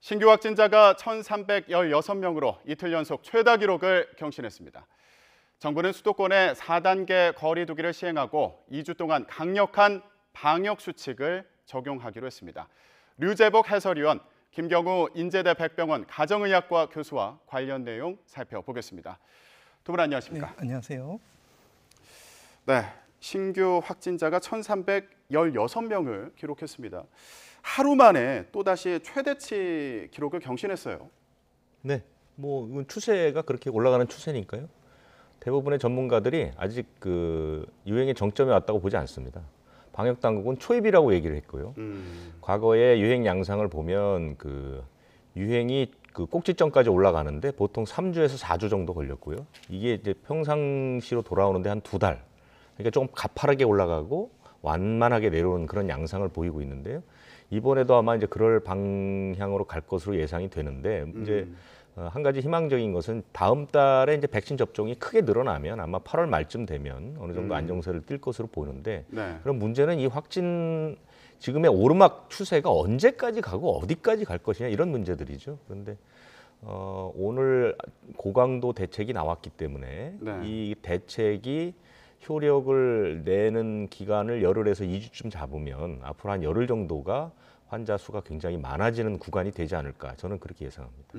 신규 확진자가 1,316명으로 이틀 연속 최다 기록을 경신했습니다. 정부는 수도권에 4단계 거리 두기를 시행하고 2주 동안 강력한 방역 수칙을 적용하기로 했습니다. 류재복 해설위원, 김경우 인제대 백병원 가정의학과 교수와 관련 내용 살펴보겠습니다. 두 분 안녕하십니까? 네, 안녕하세요. 네, 신규 확진자가 1,316명을 기록했습니다. 하루 만에 또다시 최대치 기록을 경신했어요. 네, 이건 추세가 그렇게 올라가는 추세니까요. 대부분의 전문가들이 아직 유행의 정점에 왔다고 보지 않습니다. 방역 당국은 초입이라고 얘기를 했고요. 과거의 유행 양상을 보면 유행이 꼭지점까지 올라가는데 보통 3주에서 4주 정도 걸렸고요. 이게 이제 평상시로 돌아오는데 한 2달. 그러니까 조금 가파르게 올라가고 완만하게 내려오는 그런 양상을 보이고 있는데요. 이번에도 아마 이제 그럴 방향으로 갈 것으로 예상이 되는데 이제 한 가지 희망적인 것은 다음 달에 이제 백신 접종이 크게 늘어나면 아마 8월 말쯤 되면 어느 정도 안정세를 띌 것으로 보는데 그럼 문제는 이 지금의 오르막 추세가 언제까지 가고 어디까지 갈 것이냐 이런 문제들이죠. 그런데 오늘 고강도 대책이 나왔기 때문에 이 대책이 효력을 내는 기간을 열흘에서 2주쯤 잡으면 앞으로 한 열흘 정도가 환자 수가 굉장히 많아지는 구간이 되지 않을까 저는 그렇게 예상합니다.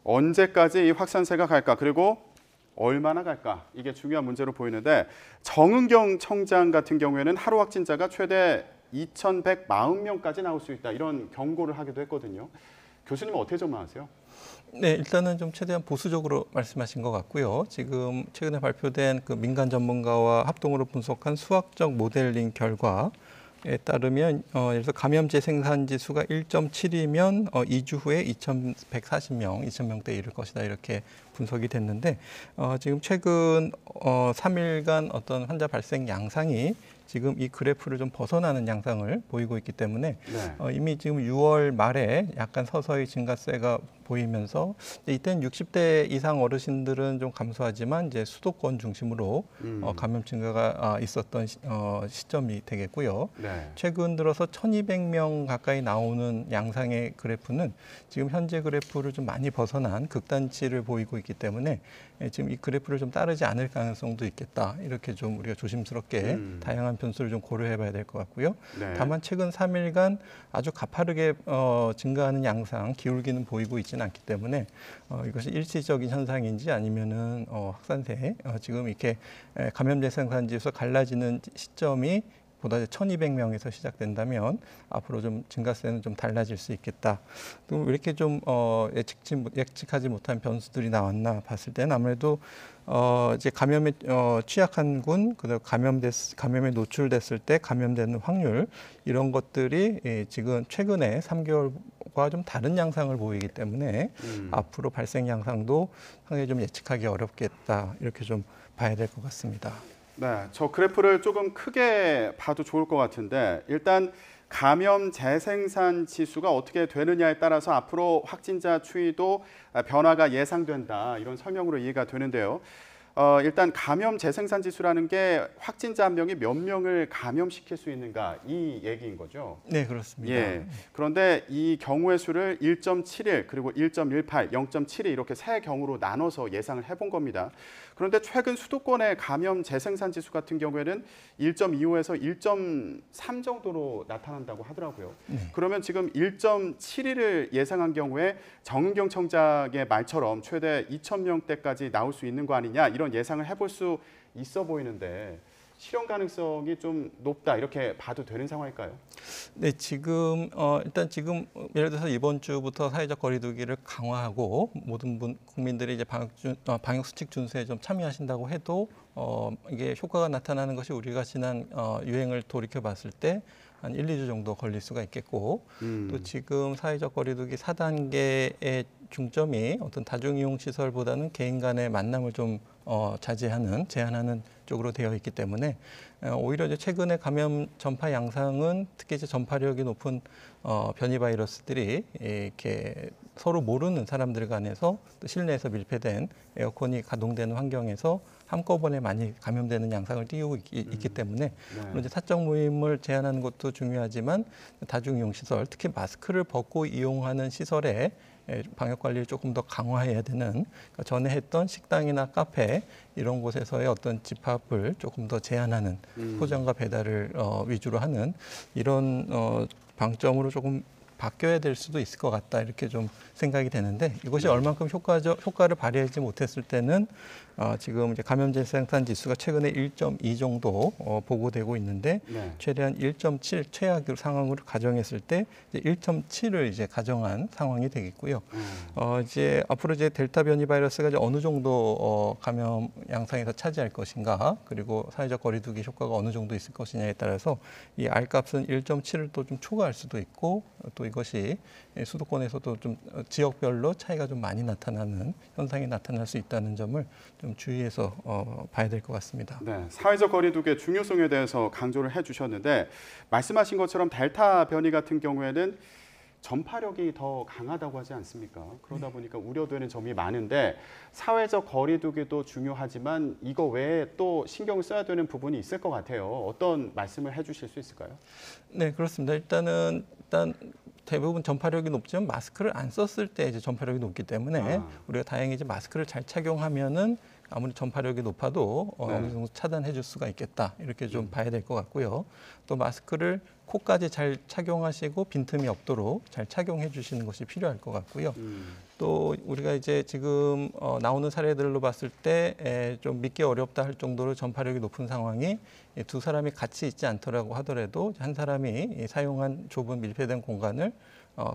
언제까지 이 확산세가 갈까 그리고 얼마나 갈까 이게 중요한 문제로 보이는데 정은경 청장 같은 경우에는 하루 확진자가 최대 2,140명까지 나올 수 있다 이런 경고를 하기도 했거든요. 교수님은 어떻게 전망하세요? 네, 일단은 좀 최대한 보수적으로 말씀하신 것 같고요. 지금 최근에 발표된 민간 전문가와 합동으로 분석한 수학적 모델링 결과에 따르면 예를 들어 감염제 생산지 수가 1.7이면 2주 후에 2,140명, 2,000명대에 이를 것이다 이렇게 분석이 됐는데 지금 최근 3일간 어떤 환자 발생 양상이 지금 이 그래프를 좀 벗어나는 양상을 보이고 있기 때문에 이미 지금 6월 말에 약간 서서히 증가세가 보이면서 이때는 60대 이상 어르신들은 좀 감소하지만 이제 수도권 중심으로 감염 증가가 있었던 시점이 되겠고요. 최근 들어서 1,200명 가까이 나오는 양상의 그래프는 지금 현재 그래프를 좀 많이 벗어난 극단치를 보이고 있기 때문에 지금 이 그래프를 좀 따르지 않을 가능성도 있겠다. 이렇게 좀 우리가 조심스럽게 다양한 변수를 좀 고려해봐야 될 것 같고요. 다만 최근 3일간 아주 가파르게 증가하는 양상, 기울기는 보이고 있지는 않기 때문에 이것이 일시적인 현상인지 아니면은 확산세, 지금 이렇게 감염제 생산지에서 갈라지는 시점이 보다 1,200명에서 시작된다면 앞으로 좀 증가세는 좀 달라질 수 있겠다. 그럼 이렇게 좀 예측하지 못한 변수들이 나왔나 봤을 때는 아무래도 이제 감염에 취약한 군, 그다음 감염에 노출됐을 때 감염되는 확률 이런 것들이 지금 최근에 3개월과 좀 다른 양상을 보이기 때문에 앞으로 발생 양상도 상당히 좀 예측하기 어렵겠다 이렇게 좀 봐야 될 것 같습니다. 네, 저 그래프를 조금 크게 봐도 좋을 것 같은데 일단 감염 재생산 지수가 어떻게 되느냐에 따라서 앞으로 확진자 추이도 변화가 예상된다 이런 설명으로 이해가 되는데요. 일단 감염 재생산 지수라는 게 확진자 한 명이 몇 명을 감염시킬 수 있는가 이 얘기인 거죠. 네, 그렇습니다. 예. 그런데 이 경우의 수를 1.71 그리고 1.18, 0.72 이렇게 세 경우로 나눠서 예상을 해본 겁니다. 그런데 최근 수도권의 감염 재생산 지수 같은 경우에는 1.25에서 1.3 정도로 나타난다고 하더라고요. 그러면 지금 1.71을 예상한 경우에 정은경 청장의 말처럼 최대 2,000명대까지 나올 수 있는 거 아니냐 이런 예상을 해볼 수 있어 보이는데 실현 가능성이 좀 높다 이렇게 봐도 되는 상황일까요? 네, 지금 일단 지금 예를 들어서 이번 주부터 사회적 거리두기를 강화하고 모든 국민들이 이제 방역 수칙 준수에 좀 참여하신다고 해도 이게 효과가 나타나는 것이 우리가 지난 유행을 돌이켜 봤을 때 한 1, 2주 정도 걸릴 수가 있겠고 또 지금 사회적 거리두기 4단계의 중점이 어떤 다중이용 시설보다는 개인 간의 만남을 좀 제한하는 쪽으로 되어 있기 때문에 오히려 이제 최근에 감염 전파 양상은 특히 이제 전파력이 높은 변이 바이러스들이 이렇게 서로 모르는 사람들 간에서 또 실내에서 밀폐된 에어컨이 가동되는 환경에서 한꺼번에 많이 감염되는 양상을 띄우고 있기 때문에 물론 이제 사적 모임을 제한하는 것도 중요하지만 다중이용 시설, 특히 마스크를 벗고 이용하는 시설에 방역 관리를 조금 더 강화해야 되는, 그러니까 전에 했던 식당이나 카페 이런 곳에서의 어떤 집합을 조금 더 제한하는 포장과 배달을 위주로 하는 이런 방점으로 조금 바뀌어야 될 수도 있을 것 같다, 이렇게 좀 생각이 되는데, 이것이 얼만큼 효과를 발휘하지 못했을 때는 지금 이제 감염제 생산 지수가 최근에 1.2 정도 보고되고 있는데 최대한 1.7 최악 상황으로 가정했을 때 이제 1.7을 이제 가정한 상황이 되겠고요. 이제 앞으로 이제 델타 변이 바이러스가 이제 어느 정도 감염 양상에서 차지할 것인가, 그리고 사회적 거리두기 효과가 어느 정도 있을 것이냐에 따라서 이 R값은 1.7을 또 좀 초과할 수도 있고, 또 이것이 수도권에서도 좀 지역별로 차이가 좀 많이 나타나는 현상이 나타날 수 있다는 점을 좀 주의해서 봐야 될 것 같습니다. 네, 사회적 거리두기의 중요성에 대해서 강조를 해주셨는데, 말씀하신 것처럼 델타 변이 같은 경우에는 전파력이 더 강하다고 하지 않습니까? 그러다 보니까 우려되는 점이 많은데, 사회적 거리두기도 중요하지만 이거 외에 또 신경을 써야 되는 부분이 있을 것 같아요. 어떤 말씀을 해주실 수 있을까요? 네, 그렇습니다. 일단 대부분 전파력이 높지만 마스크를 안 썼을 때 이제 전파력이 높기 때문에 우리가 다행히 이제 마스크를 잘 착용하면은 아무리 전파력이 높아도 어느 정도 차단해 줄 수가 있겠다, 이렇게 좀 봐야 될 것 같고요. 또 마스크를 코까지 잘 착용하시고 빈틈이 없도록 잘 착용해 주시는 것이 필요할 것 같고요. 또 우리가 이제 지금 나오는 사례들로 봤을 때 좀 믿기 어렵다 할 정도로 전파력이 높은 상황이 두 사람이 같이 있지 않더라고 하더라도 한 사람이 사용한 좁은 밀폐된 공간을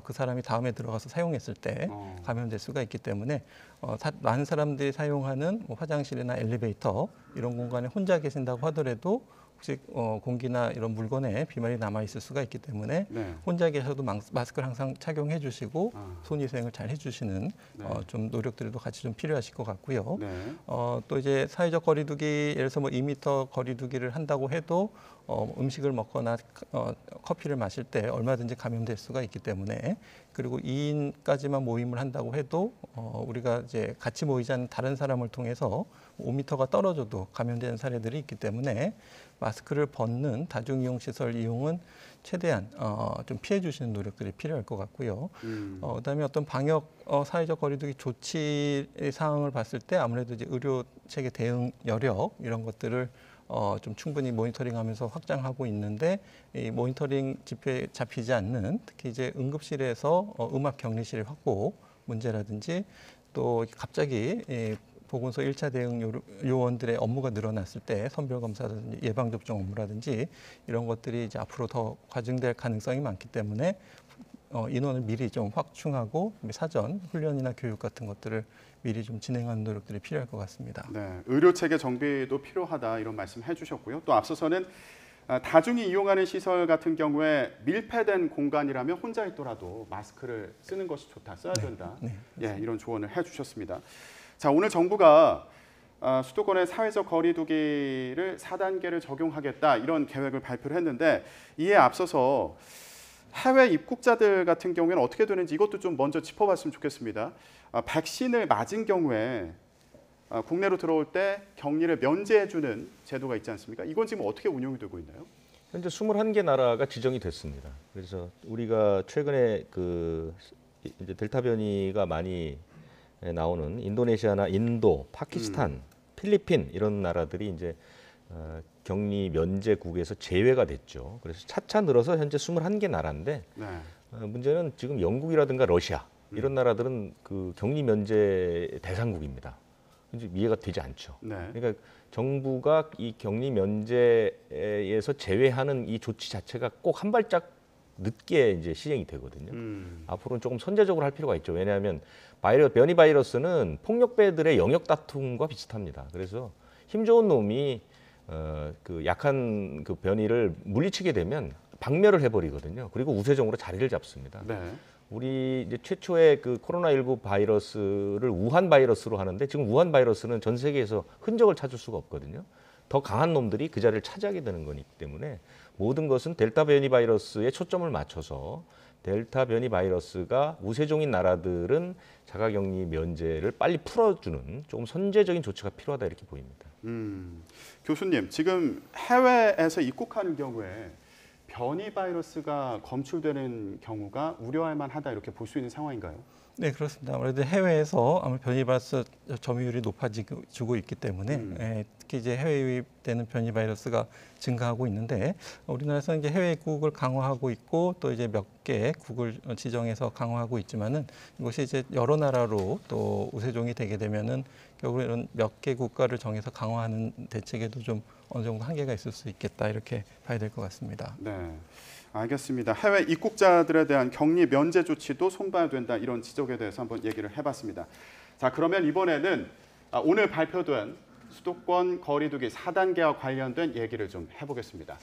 그 사람이 다음에 들어가서 사용했을 때 감염될 수가 있기 때문에 많은 사람들이 사용하는 뭐 화장실이나 엘리베이터 이런 공간에 혼자 계신다고 하더라도 혹시 공기나 이런 물건에 비말이 남아 있을 수가 있기 때문에 혼자 계셔도 마스크를 항상 착용해 주시고 손위생을 잘 해주시는 좀 노력들도 같이 좀 필요하실 것 같고요. 또 이제 사회적 거리두기, 예를 들어서 뭐 2m 거리두기를 한다고 해도 음식을 먹거나 커피를 마실 때 얼마든지 감염될 수가 있기 때문에, 그리고 2인까지만 모임을 한다고 해도 우리가 이제 같이 모이지 않는 다른 사람을 통해서 5m가 떨어져도 감염되는 사례들이 있기 때문에 마스크를 벗는 다중이용 시설 이용은 최대한 좀 피해 주시는 노력들이 필요할 것 같고요. 그다음에 어떤 방역 사회적 거리두기 조치 사항을 봤을 때 아무래도 이제 의료 체계 대응 여력 이런 것들을 좀 충분히 모니터링하면서 확장하고 있는데, 이 모니터링 지표에 잡히지 않는 특히 이제 응급실에서 음압 격리실 확보 문제라든지, 또 갑자기 보건소 1차 대응 요원들의 업무가 늘어났을 때 선별검사라든지 예방접종 업무라든지 이런 것들이 이제 앞으로 더 과증될 가능성이 많기 때문에 인원을 미리 좀 확충하고 사전 훈련이나 교육 같은 것들을 미리 좀 진행하는 노력들이 필요할 것 같습니다. 네, 의료 체계 정비도 필요하다, 이런 말씀 해주셨고요. 또 앞서서는 다중이 이용하는 시설 같은 경우에 밀폐된 공간이라면 혼자 있더라도 마스크를 쓰는 것이 좋다, 써야 된다. 예, 이런 조언을 해주셨습니다. 자, 오늘 정부가 수도권의 사회적 거리두기를 4단계를 적용하겠다, 이런 계획을 발표를 했는데, 이에 앞서서 해외 입국자들 같은 경우에는 어떻게 되는지 이것도 좀 먼저 짚어봤으면 좋겠습니다. 백신을 맞은 경우에 국내로 들어올 때 격리를 면제해주는 제도가 있지 않습니까? 이건 지금 어떻게 운영이 되고 있나요? 현재 21개 나라가 지정이 됐습니다. 그래서 우리가 최근에 이제 델타 변이가 많이 나오는 인도네시아나 인도, 파키스탄, 필리핀 이런 나라들이 이제 격리 면제국에서 제외가 됐죠. 그래서 차차 늘어서 현재 21개 나라인데 문제는 지금 영국이라든가 러시아 이런 나라들은 그 격리 면제 대상국입니다. 이제 이해가 되지 않죠. 그러니까 정부가 이 격리 면제에서 제외하는 이 조치 자체가 꼭 한 발짝 늦게 이제 시행이 되거든요. 앞으로는 조금 선제적으로 할 필요가 있죠. 왜냐하면 변이 바이러스는 폭력배들의 영역 다툼과 비슷합니다. 그래서 힘 좋은 놈이 그 약한 그 변이를 물리치게 되면 박멸을 해버리거든요. 그리고 우세종으로 자리를 잡습니다. 우리 이제 최초의 그 코로나19 바이러스를 우한 바이러스로 하는데, 지금 우한 바이러스는 전 세계에서 흔적을 찾을 수가 없거든요. 더 강한 놈들이 그 자리를 차지하게 되는 거기 때문에 모든 것은 델타 변이 바이러스에 초점을 맞춰서 델타 변이 바이러스가 우세종인 나라들은 자가격리 면제를 빨리 풀어주는 조금 선제적인 조치가 필요하다 이렇게 보입니다. 교수님, 지금 해외에서 입국하는 경우에 변이 바이러스가 검출되는 경우가 우려할 만하다 이렇게 볼 수 있는 상황인가요? 네, 그렇습니다. 아무래도 해외에서 아마 변이 바이러스 점유율이 높아지고 있기 때문에 특히 이제 해외 유입되는 변이 바이러스가 증가하고 있는데 우리나라에서는 이제 해외 입국을 강화하고 있고 또 이제 몇 개 국을 지정해서 강화하고 있지만은 이것이 이제 여러 나라로 또 우세종이 되게 되면은 결국 이런 몇 개 국가를 정해서 강화하는 대책에도 좀 어느 정도 한계가 있을 수 있겠다 이렇게 봐야 될 것 같습니다. 네. 알겠습니다. 해외 입국자들에 대한 격리 면제 조치도 손봐야 된다 이런 지적에 대해서 한번 얘기를 해봤습니다. 자, 그러면 이번에는 오늘 발표된 수도권 거리두기 4단계와 관련된 얘기를 좀 해보겠습니다.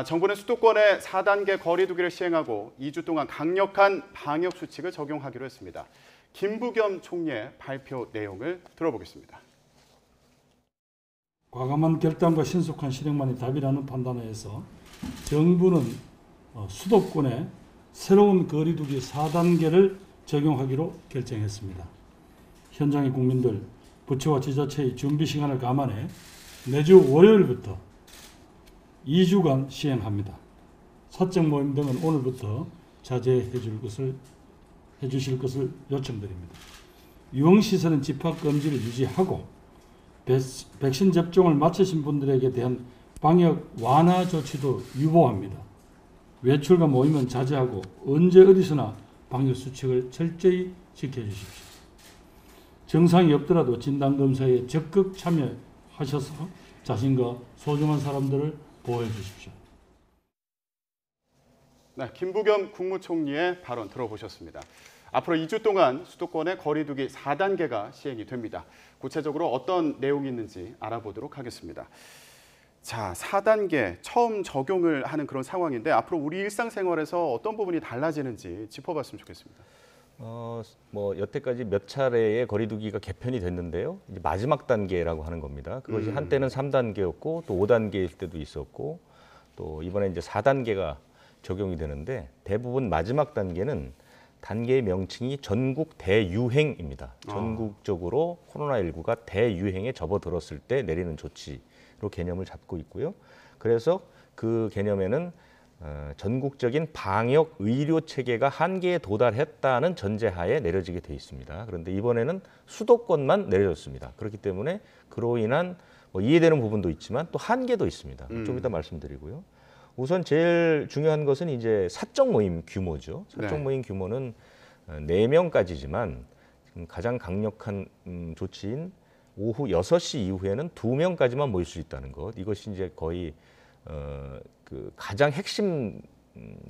정부는 수도권의 4단계 거리두기를 시행하고 2주 동안 강력한 방역 수칙을 적용하기로 했습니다. 김부겸 총리의 발표 내용을 들어보겠습니다. 과감한 결단과 신속한 실행만이 답이라는 판단하에서 정부는 수도권에 새로운 거리두기 4단계를 적용하기로 결정했습니다. 현장의 국민들, 부처와 지자체의 준비 시간을 감안해 내주 월요일부터 2주간 시행합니다. 사적 모임 등은 오늘부터 자제해 주실 것을 요청드립니다. 유흥시설은 집합금지를 유지하고 백신 접종을 마치신 분들에게 대한 방역 완화 조치도 유보합니다. 외출과 모임은 자제하고 언제 어디서나 방역 수칙을 철저히 지켜주십시오. 증상이 없더라도 진단검사에 적극 참여하셔서 자신과 소중한 사람들을 보호해 주십시오. 네, 김부겸 국무총리의 발언 들어보셨습니다. 앞으로 2주 동안 수도권의 거리두기 4단계가 시행이 됩니다. 구체적으로 어떤 내용이 있는지 알아보도록 하겠습니다. 자, 4단계 처음 적용을 하는 그런 상황인데 앞으로 우리 일상생활에서 어떤 부분이 달라지는지 짚어봤으면 좋겠습니다. 뭐 여태까지 몇 차례의 거리두기가 개편이 됐는데요. 이제 마지막 단계라고 하는 겁니다. 그것이 한때는 3단계였고 또 5단계일 때도 있었고 또 이번에 이제 4단계가 적용이 되는데 대부분 마지막 단계는 단계의 명칭이 전국 대유행입니다. 전국적으로 코로나19가 대유행에 접어들었을 때 내리는 조치로 개념을 잡고 있고요. 그래서 그 개념에는 전국적인 방역 의료 체계가 한계에 도달했다는 전제하에 내려지게 돼 있습니다. 그런데 이번에는 수도권만 내려졌습니다. 그렇기 때문에 그로 인한 뭐 이해되는 부분도 있지만 또 한계도 있습니다. 좀 이따 말씀드리고요. 우선 제일 중요한 것은 이제 사적 모임 규모죠. 사적 모임 규모는 4명까지지만 가장 강력한 조치인 오후 6시 이후에는 2명까지만 모일 수 있다는 것. 이것이 이제 거의 그 가장 핵심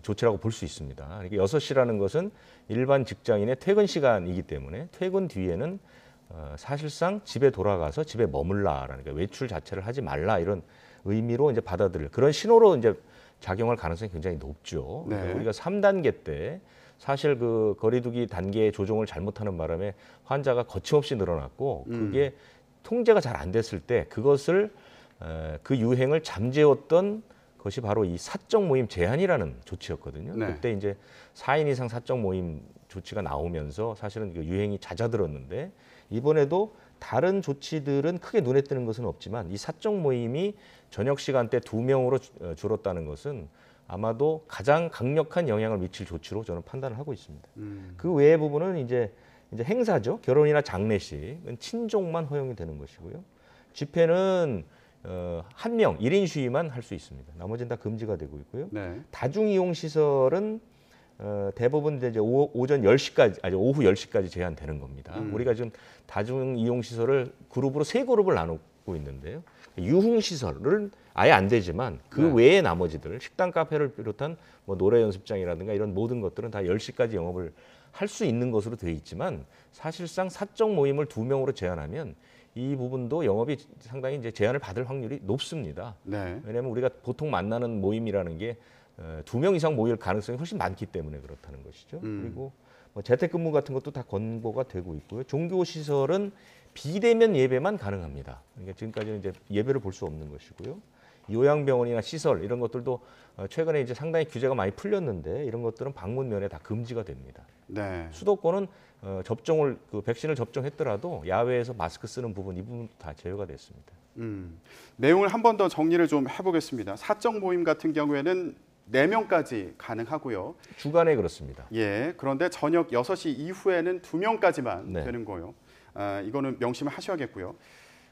조치라고 볼 수 있습니다. 그러니까 6시라는 것은 일반 직장인의 퇴근 시간이기 때문에 퇴근 뒤에는 사실상 집에 돌아가서 집에 머물라라는 게 외출 자체를 하지 말라 이런 의미로 이제 받아들일 그런 신호로 이제 작용할 가능성이 굉장히 높죠. 네. 우리가 3단계 때 사실 그 거리두기 단계 조정을 잘못하는 바람에 환자가 거침없이 늘어났고 그게 통제가 잘 안 됐을 때 그것을 그 유행을 잠재웠던 것이 바로 이 사적 모임 제한이라는 조치였거든요. 네. 그때 이제 4인 이상 사적 모임 조치가 나오면서 사실은 그 유행이 잦아들었는데 이번에도 다른 조치들은 크게 눈에 띄는 것은 없지만 이 사적 모임이 저녁 시간대 2명으로 줄었다는 것은 아마도 가장 강력한 영향을 미칠 조치로 저는 판단을 하고 있습니다. 그 외의 부분은 이제 행사죠. 결혼이나 장례식은 친족만 허용이 되는 것이고요. 집회는 1명 1인 시위만 할 수 있습니다. 나머지는 다 금지가 되고 있고요. 네. 다중이용 시설은 대부분 이제 오전 10시까지 아니 오후 10시까지 제한되는 겁니다. 우리가 지금 다중이용 시설을 그룹으로 3그룹을 나누고 있는데요. 유흥 시설은 아예 안 되지만 그 외의 나머지들 식당, 카페를 비롯한 뭐 노래 연습장이라든가 이런 모든 것들은 다 10시까지 영업을 할 수 있는 것으로 되어 있지만 사실상 사적 모임을 2명으로 제한하면 이 부분도 영업이 상당히 이제 제한을 받을 확률이 높습니다. 네. 왜냐하면 우리가 보통 만나는 모임이라는 게 2명 이상 모일 가능성이 훨씬 많기 때문에 그렇다는 것이죠. 그리고 뭐 재택근무 같은 것도 다 권고가 되고 있고요. 종교시설은 비대면 예배만 가능합니다. 그러니까 지금까지는 이제 예배를 볼 수 없는 것이고요. 요양병원이나 시설 이런 것들도 최근에 이제 상당히 규제가 많이 풀렸는데 이런 것들은 방문 면에 다 금지가 됩니다. 네. 수도권은 접종을 백신을 접종했더라도 야외에서 마스크 쓰는 부분 이 부분 다 제외가 됐습니다. 내용을 한 번 더 정리를 좀 해보겠습니다. 사적 모임 같은 경우에는 4명까지 가능하고요. 주간에 그렇습니다. 예, 그런데 저녁 6시 이후에는 2명까지만 네. 되는 거예요. 이거는 명심을 하셔야겠고요.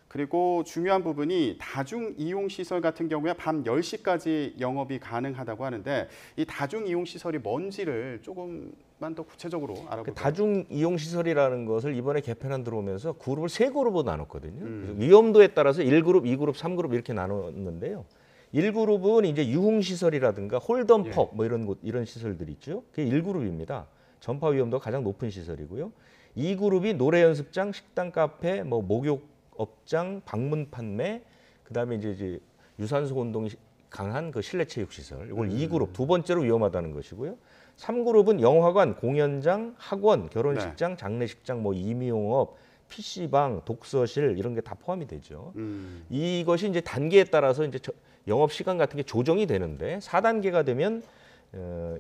그리고 중요한 부분이 다중 이용 시설 같은 경우에 밤 10시까지 영업이 가능하다고 하는데 이 다중 이용 시설이 뭔지를 조금만 더 구체적으로 알아볼까요? 다중 이용 시설이라는 것을 이번에 개편안 들어오면서 그룹을 3그룹으로 나눴거든요. 그래서 위험도에 따라서 1그룹, 2그룹, 3그룹 이렇게 나눴는데요. 1그룹은 이제 유흥 시설이라든가 홀덤 예. 펍 뭐 이런 곳 이런 시설들이 있죠. 그게 1그룹입니다. 전파 위험도가 가장 높은 시설이고요. 2그룹이 노래 연습장, 식당, 카페, 뭐 목욕업장, 방문 판매, 그다음에 이제 유산소 운동이 강한 그 실내 체육 시설. 이걸 2그룹 두 번째로 위험하다는 것이고요. 3그룹은 영화관, 공연장, 학원, 결혼식장, 장례식장, 뭐 임의용업, PC방, 독서실 이런 게 다 포함이 되죠. 이것이 이제 단계에 따라서 이제 영업 시간 같은 게 조정이 되는데 4단계가 되면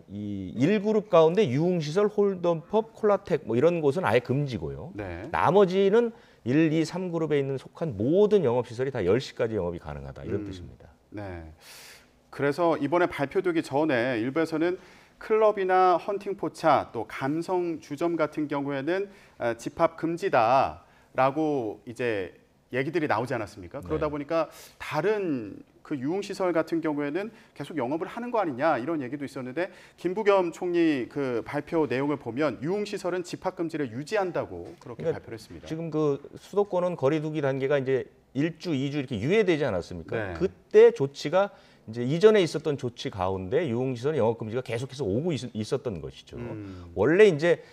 이 1그룹 가운데 유흥시설, 홀덤펍, 콜라텍 뭐 이런 곳은 아예 금지고요. 네. 나머지는 1, 2, 3그룹에 있는 속한 모든 영업시설이 다 10시까지 영업이 가능하다 이런 뜻입니다. 네. 그래서 이번에 발표되기 전에 일부에서는 클럽이나 헌팅 포차 또 감성 주점 같은 경우에는 집합 금지다라고 이제 얘기들이 나오지 않았습니까? 그러다 네. 보니까 다른 그 유흥시설 같은 경우에는 계속 영업을 하는 거 아니냐 이런 얘기도 있었는데 김부겸 총리 그 발표 내용을 보면 유흥시설은 집합금지를 유지한다고 그렇게 그러니까 발표를 했습니다. 지금 그 수도권은 거리두기 단계가 이제 1주, 2주 이렇게 유예되지 않았습니까? 네. 그때 조치가 이제 이전에 있었던 조치 가운데 유흥시설 영업금지가 계속해서 오고 있었던 것이죠. 원래 이제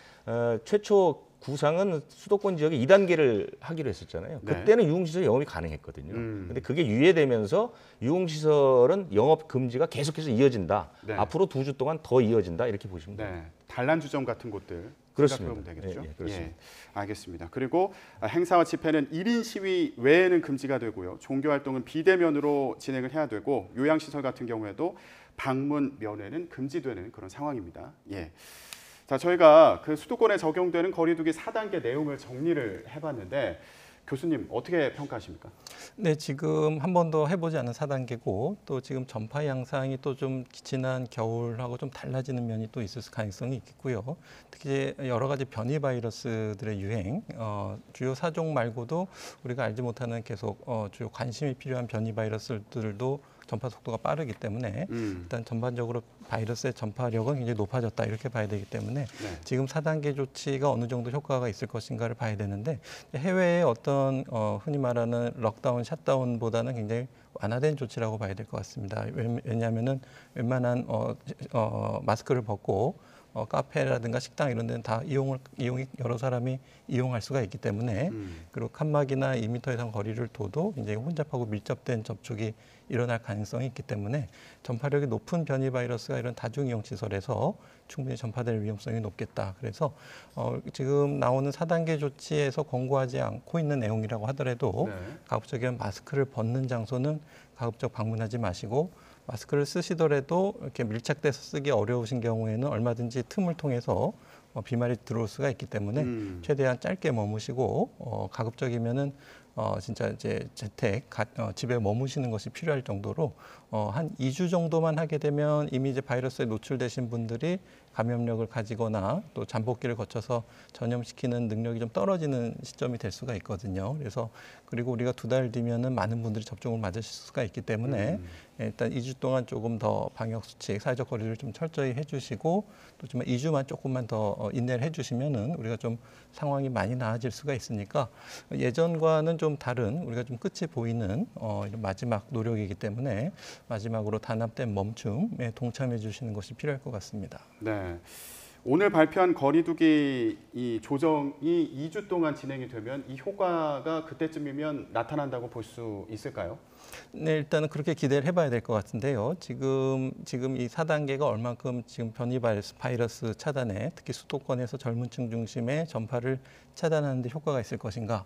최초 구상은 수도권 지역에 2단계를 하기로 했었잖아요. 네. 그때는 유흥시설 영업이 가능했거든요. 근데 그게 유예되면서 유흥시설은 영업 금지가 계속해서 이어진다. 네. 앞으로 2주 동안 더 이어진다. 이렇게 보시면 됩니다. 네, 단란주점 같은 곳들 그렇습니다. 생각해보면 되겠죠. 예, 그렇습니다. 알겠습니다. 그리고 행사와 집회는 1인 시위 외에는 금지가 되고요. 종교 활동은 비대면으로 진행을 해야 되고 요양시설 같은 경우에도 방문 면회는 금지되는 그런 상황입니다. 예. 자, 저희가 그 수도권에 적용되는 거리두기 4단계 내용을 정리를 해봤는데 교수님 어떻게 평가하십니까? 네, 지금 한 번도 해보지 않은 4단계고 또 지금 전파 양상이 또 좀 지난 겨울하고 좀 달라지는 면이 또 있을 가능성이 있겠고요. 특히 여러 가지 변이 바이러스들의 유행, 주요 4종 말고도 우리가 알지 못하는 계속 주요 관심이 필요한 변이 바이러스들도 전파 속도가 빠르기 때문에 일단 전반적으로 바이러스의 전파력은 굉장히 높아졌다 이렇게 봐야 되기 때문에 네. 지금 4단계 조치가 어느 정도 효과가 있을 것인가를 봐야 되는데 해외의 어떤 흔히 말하는 럭다운, 샷다운보다는 굉장히 완화된 조치라고 봐야 될 것 같습니다. 왜냐하면은 웬만한 마스크를 벗고 카페라든가 식당 이런 데는 다 이용이 여러 사람이 이용할 수가 있기 때문에 그리고 칸막이나 2m 이상 거리를 둬도 굉장히 혼잡하고 밀접된 접촉이 일어날 가능성이 있기 때문에 전파력이 높은 변이 바이러스가 이런 다중이용 시설에서 충분히 전파될 위험성이 높겠다. 그래서 지금 나오는 4단계 조치에서 권고하지 않고 있는 내용이라고 하더라도 네. 가급적이면 마스크를 벗는 장소는 가급적 방문하지 마시고 마스크를 쓰시더라도 이렇게 밀착돼서 쓰기 어려우신 경우에는 얼마든지 틈을 통해서 비말이 들어올 수가 있기 때문에 최대한 짧게 머무시고 가급적이면은 진짜 이제 집에 머무시는 것이 필요할 정도로 한 2주 정도만 하게 되면 이미 이제 바이러스에 노출되신 분들이 감염력을 가지거나 또 잠복기를 거쳐서 전염시키는 능력이 좀 떨어지는 시점이 될 수가 있거든요. 그래서 그리고 우리가 2달 뒤면은 많은 분들이 접종을 맞으실 수가 있기 때문에 일단 2주 동안 조금 더 방역 수칙, 사회적 거리를 좀 철저히 해주시고 또 좀 2주만 조금만 더 인내를 해주시면은 우리가 좀 상황이 많이 나아질 수가 있으니까 예전과는 좀 다른 우리가 좀 끝이 보이는 이런 마지막 노력이기 때문에 마지막으로 단합된 멈춤에 동참해 주시는 것이 필요할 것 같습니다. 네. 오늘 발표한 거리두기 이 조정이 2주 동안 진행이 되면 이 효과가 그때쯤이면 나타난다고 볼 수 있을까요? 네, 일단은 그렇게 기대를 해봐야 될 것 같은데요. 지금 이 4단계가 얼만큼 지금 변이 바이러스 차단에 특히 수도권에서 젊은층 중심의 전파를 차단하는 데 효과가 있을 것인가?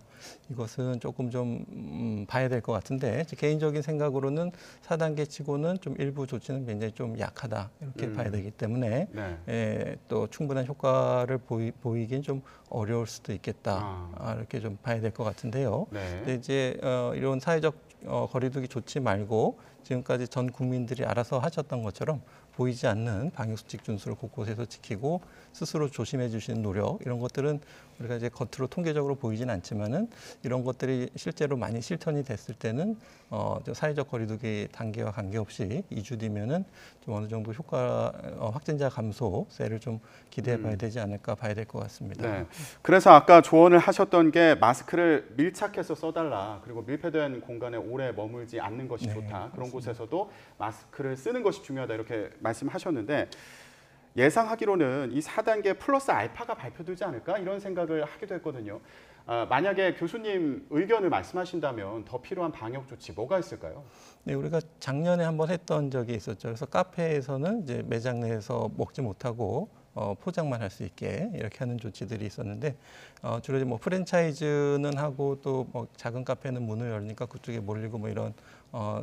이것은 조금 좀 봐야 될 것 같은데 제 개인적인 생각으로는 4단계 치고는 좀 일부 조치는 굉장히 좀 약하다 이렇게 봐야 되기 때문에 네. 또 충분한 효과를 보이긴 좀 어려울 수도 있겠다. 이렇게 좀 봐야 될 것 같은데요. 네. 근데 이제 이런 사회적 거리두기 조치 말고 지금까지 전 국민들이 알아서 하셨던 것처럼 보이지 않는 방역수칙 준수를 곳곳에서 지키고 스스로 조심해 주시는 노력 이런 것들은 우리가 이제 겉으로 통계적으로 보이진 않지만은 이런 것들이 실제로 많이 실천이 됐을 때는 사회적 거리두기 단계와 관계없이 2주 뒤면은 좀 어느 정도 효과 확진자 감소세를 좀 기대해봐야 되지 않을까 봐야 될 것 같습니다. 네. 그래서 아까 조언을 하셨던 게 마스크를 밀착해서 써달라. 그리고 밀폐된 공간에 오래 머물지 않는 것이 좋다. 그런 맞습니다. 곳에서도 마스크를 쓰는 것이 중요하다. 이렇게 말씀하셨는데 예상하기로는 이 4단계 플러스 알파가 발표되지 않을까 이런 생각을 하기도 했거든요. 만약에 교수님 의견을 말씀하신다면 더 필요한 방역 조치 뭐가 있을까요? 네, 우리가 작년에 한번 했던 적이 있었죠. 그래서 카페에서는 이제 매장 내에서 먹지 못하고 포장만 할 수 있게 이렇게 하는 조치들이 있었는데 주로 이제 뭐 프랜차이즈는 하고 또 뭐 작은 카페는 문을 열니까 그쪽에 몰리고 뭐 이런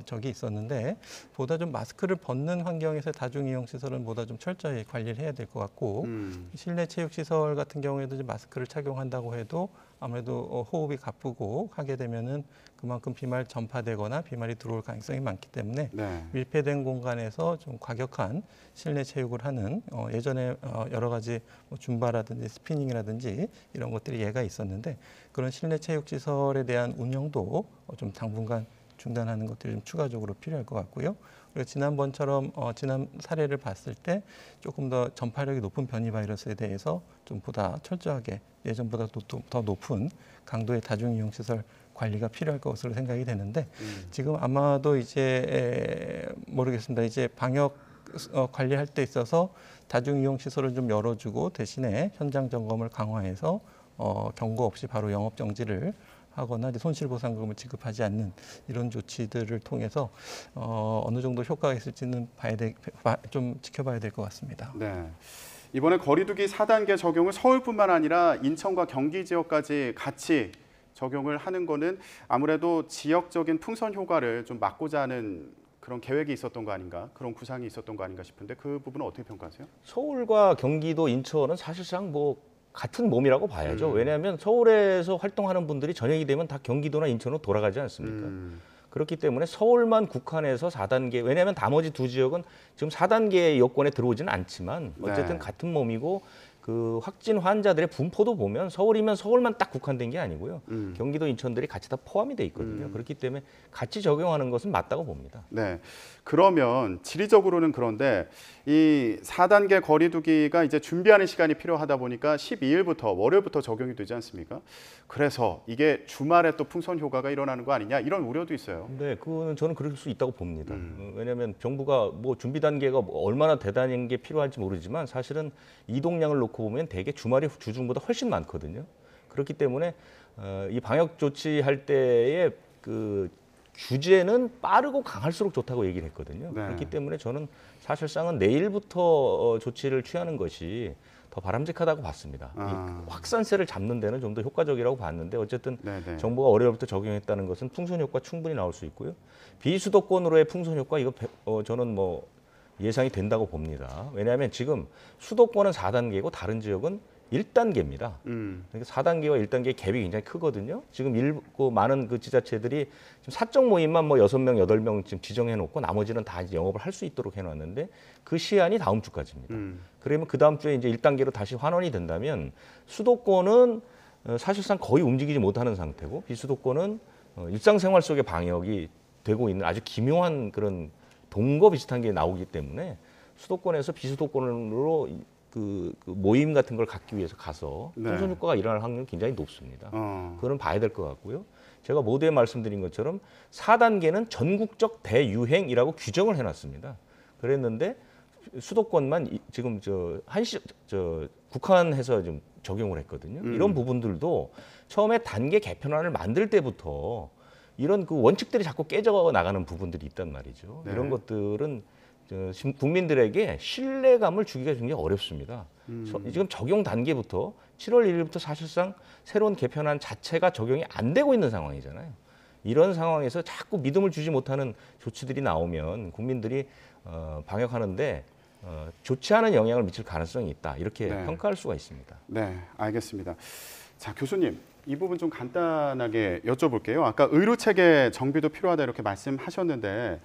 적이 있었는데 보다 좀 마스크를 벗는 환경에서 다중이용 시설은 보다 좀 철저히 관리를 해야 될 것 같고 실내 체육 시설 같은 경우에도 이제 마스크를 착용한다고 해도 아무래도 호흡이 가쁘고 하게 되면은 그만큼 비말 전파되거나 비말이 들어올 가능성이 많기 때문에 네. 밀폐된 공간에서 좀 과격한 실내 체육을 하는 예전에 여러 가지 뭐 줌바라든지 스피닝이라든지 이런 것들이 예가 있었는데 그런 실내 체육 시설에 대한 운영도 좀 당분간 중단하는 것들이 좀 추가적으로 필요할 것 같고요. 그리고 지난번처럼 지난 사례를 봤을 때 조금 더 전파력이 높은 변이 바이러스에 대해서 좀 보다 철저하게 예전보다 더 높은 강도의 다중이용 시설 관리가 필요할 것으로 생각이 되는데 지금 아마도 이제 모르겠습니다. 이제 방역 관리할 때 있어서 다중이용 시설을 좀 열어주고 대신에 현장 점검을 강화해서 경고 없이 바로 영업 정지를 하거나 이제 손실보상금을 지급하지 않는 이런 조치들을 통해서 어느 정도 효과가 있을지는 좀 지켜봐야 될 것 같습니다. 네. 이번에 거리두기 4단계 적용을 서울뿐만 아니라 인천과 경기 지역까지 같이 적용을 하는 거는 아무래도 지역적인 풍선 효과를 좀 막고자 하는 그런 계획이 있었던 거 아닌가, 그런 구상이 있었던 거 아닌가 싶은데 그 부분은 어떻게 평가하세요? 서울과 경기도, 인천은 사실상 뭐 같은 몸이라고 봐야죠. 왜냐하면 서울에서 활동하는 분들이 저녁이 되면 다 경기도나 인천으로 돌아가지 않습니까? 그렇기 때문에 서울만 국한해서 4단계, 왜냐하면 나머지 두 지역은 지금 4단계 여권에 들어오지는 않지만 어쨌든 네. 같은 몸이고 그 확진 환자들의 분포도 보면 서울이면 서울만 딱 국한된 게 아니고요. 경기도, 인천들이 같이 다 포함이 돼 있거든요. 그렇기 때문에 같이 적용하는 것은 맞다고 봅니다. 네. 그러면 지리적으로는 그런데 이 4단계 거리두기가 이제 준비하는 시간이 필요하다 보니까 12일부터 월요일부터 적용이 되지 않습니까? 그래서 이게 주말에 또 풍선 효과가 일어나는 거 아니냐 이런 우려도 있어요. 네, 그거는 저는 그럴 수 있다고 봅니다. 왜냐하면 정부가 뭐 준비 단계가 뭐 얼마나 대단한 게 필요할지 모르지만 사실은 이동량을 놓고 보면 대개 주말이 주중보다 훨씬 많거든요. 그렇기 때문에 이 방역 조치할 때의 그 규제는 빠르고 강할수록 좋다고 얘기를 했거든요. 네. 그렇기 때문에 저는 사실상은 내일부터 조치를 취하는 것이 더 바람직하다고 봤습니다. 이 확산세를 잡는 데는 좀 더 효과적이라고 봤는데 어쨌든 네네. 정부가 월요일부터 적용했다는 것은 풍선 효과 충분히 나올 수 있고요. 비수도권으로의 풍선 효과 이거 저는 뭐 예상이 된다고 봅니다. 왜냐하면 지금 수도권은 4단계고 다른 지역은 1단계입니다. 그러니까 4단계와 1단계의 갭이 굉장히 크거든요. 지금 많은 그 지자체들이 지금 사적 모임만 뭐 6명, 8명 지금 지정해 놓고 나머지는 다 이제 영업을 할 수 있도록 해 놨는데 그 시한이 다음 주까지입니다. 그러면 그 다음 주에 이제 1단계로 다시 환원이 된다면 수도권은 사실상 거의 움직이지 못하는 상태고 비수도권은 일상생활 속의 방역이 되고 있는 아주 기묘한 그런 동거 비슷한 게 나오기 때문에 수도권에서 비수도권으로 그 모임 같은 걸 갖기 위해서 가서 네. 풍선 효과가 일어날 확률이 굉장히 높습니다. 그거는 봐야 될 것 같고요. 제가 모두에 말씀드린 것처럼 4단계는 전국적 대유행이라고 규정을 해놨습니다. 그랬는데 수도권만 지금 국한해서 좀 적용을 했거든요. 이런 부분들도 처음에 단계 개편안을 만들 때부터 이런 그 원칙들이 자꾸 깨져 나가는 부분들이 있단 말이죠. 네. 이런 것들은 국민들에게 신뢰감을 주기가 굉장히 어렵습니다. 지금 적용 단계부터 7월 1일부터 사실상 새로운 개편안 자체가 적용이 안 되고 있는 상황이잖아요. 이런 상황에서 자꾸 믿음을 주지 못하는 조치들이 나오면 국민들이 방역하는데 좋지 않은 영향을 미칠 가능성이 있다. 이렇게 네. 평가할 수가 있습니다. 네, 알겠습니다. 자, 교수님, 이 부분 좀 간단하게 여쭤볼게요. 아까 의료 체계 정비도 필요하다 이렇게 말씀하셨는데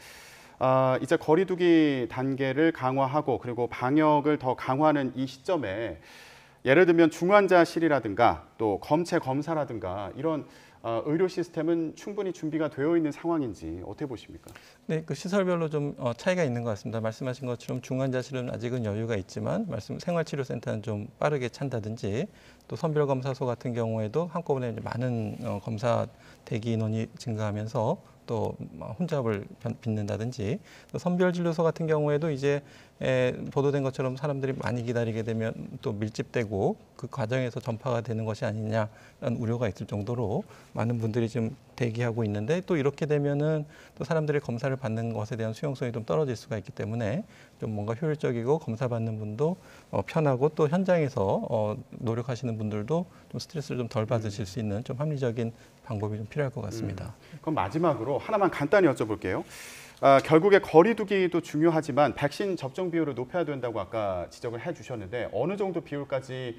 이제 거리두기 단계를 강화하고 그리고 방역을 더 강화하는 이 시점에 예를 들면 중환자실이라든가 또 검체 검사라든가 이런 의료 시스템은 충분히 준비가 되어 있는 상황인지 어떻게 보십니까? 네, 그 시설별로 좀 차이가 있는 것 같습니다. 말씀하신 것처럼 중환자실은 아직은 여유가 있지만 생활치료센터는 좀 빠르게 찬다든지 또 선별검사소 같은 경우에도 한꺼번에 이제 많은 검사 대기 인원이 증가하면서 또 혼잡을 빚는다든지 또 선별진료소 같은 경우에도 이제 보도된 것처럼 사람들이 많이 기다리게 되면 또 밀집되고 그 과정에서 전파가 되는 것이 아니냐라는 우려가 있을 정도로 많은 분들이 지금 대기하고 있는데 또 이렇게 되면은 또 사람들이 검사를 받는 것에 대한 수용성이 좀 떨어질 수가 있기 때문에 좀 뭔가 효율적이고 검사 받는 분도 편하고 또 현장에서 노력하시는 분들도 좀 스트레스를 좀 덜 받으실 수 있는 좀 합리적인 방법이 좀 필요할 것 같습니다. 그럼 마지막으로 하나만 간단히 여쭤볼게요. 결국에 거리두기도 중요하지만 백신 접종 비율을 높여야 된다고 아까 지적을 해주셨는데 어느 정도 비율까지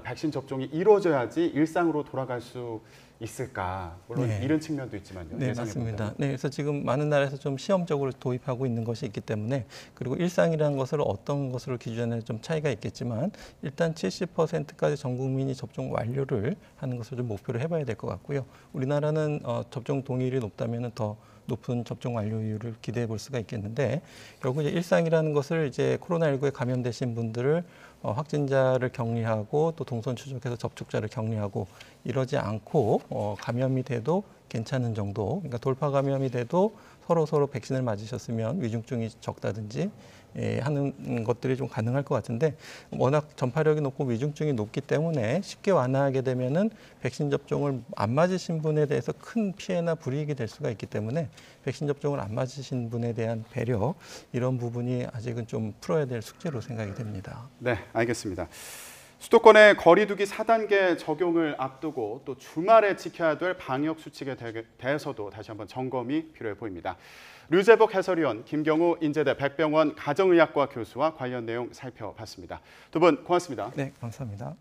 백신 접종이 이루어져야지 일상으로 돌아갈 수 있을까? 물론 네. 이런 측면도 있지만요. 네, 예상해 맞습니다. 본다면. 네, 그래서 지금 많은 나라에서 좀 시험적으로 도입하고 있는 것이 있기 때문에 그리고 일상이라는 것을 어떤 것으로 기준에 좀 차이가 있겠지만 일단 70%까지 전 국민이 접종 완료를 하는 것을 좀 목표로 해봐야 될 것 같고요. 우리나라는 접종 동의율이 높다면 더 높은 접종 완료율을 기대해 볼 수가 있겠는데 결국 이제 일상이라는 것을 이제 코로나19에 감염되신 분들을 확진자를 격리하고 또 동선 추적해서 접촉자를 격리하고 이러지 않고 감염이 돼도 괜찮은 정도, 그러니까 돌파 감염이 돼도 서로 백신을 맞으셨으면 위중증이 적다든지 하는 것들이 좀 가능할 것 같은데 워낙 전파력이 높고 위중증이 높기 때문에 쉽게 완화하게 되면은 백신 접종을 안 맞으신 분에 대해서 큰 피해나 불이익이 될 수가 있기 때문에 백신 접종을 안 맞으신 분에 대한 배려 이런 부분이 아직은 좀 풀어야 될 숙제로 생각이 됩니다. 네, 알겠습니다. 수도권의 거리두기 4단계 적용을 앞두고 또 주말에 지켜야 될 방역 수칙에 대해서도 다시 한번 점검이 필요해 보입니다. 류재복 해설위원, 김경우 인제대 백병원 가정의학과 교수와 관련 내용 살펴봤습니다. 두 분 고맙습니다. 네, 감사합니다.